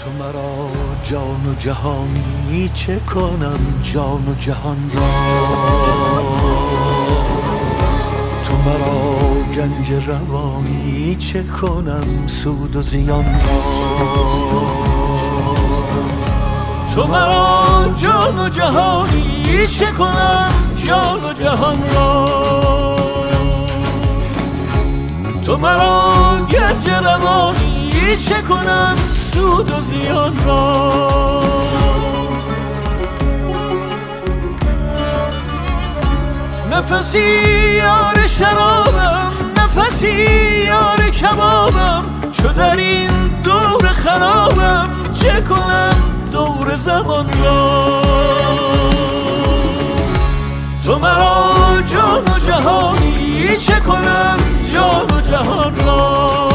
تو مرا جان و جهانی چه کنم جان و جهان را، تو مرا گنج روانی چه کنم سود و زیان را، تو مرا جان و جهانی چه کنم جان و جهان را، تو مرا گنج روانی چه کنم سود و زیان را. نفسی یار شرابم، نفسی یار کبابم، چو در این دور خرابم چه کنم دور زمان را. تو مرا جان و جهانی چه کنم جان و جهان را،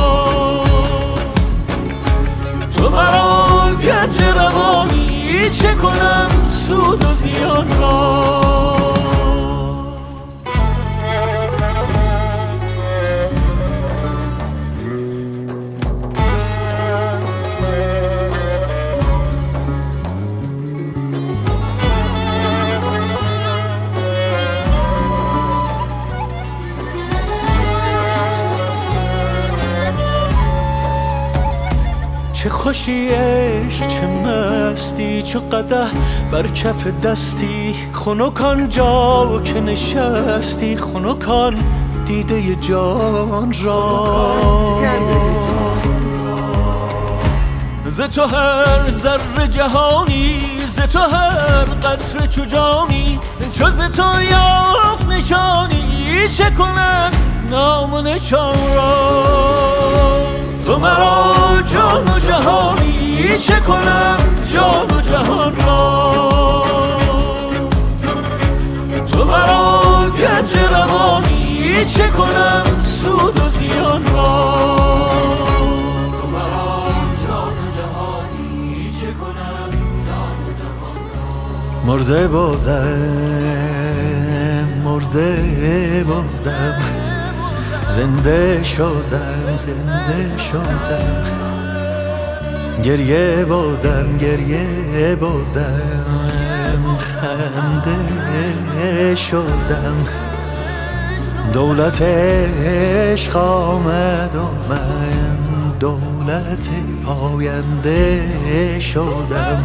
تو مرا گنج روانی چه کنم سود و زیان را. چه خوشی عشق چه مستی، چو قدح بر کف دستی، خنک جا که نشستی، خنک دیده جان را. ز تو هر ذره جهانی، ز تو هر قطره چو جانی، چو ز تو یافت نشانی چه کند نام و نشان را. تو مرا جان و جهانی چه کنم جان و جهان را، تو مرا گنج روانی چه کنم سود و زیان را. تو مرا جان و جهانی چه کنم جان و جهان را. مرده بودم زنده شدم، زنده شدم، گریه بودم خنده شدم، دولت عشق آمد و من دولت پاینده شدم.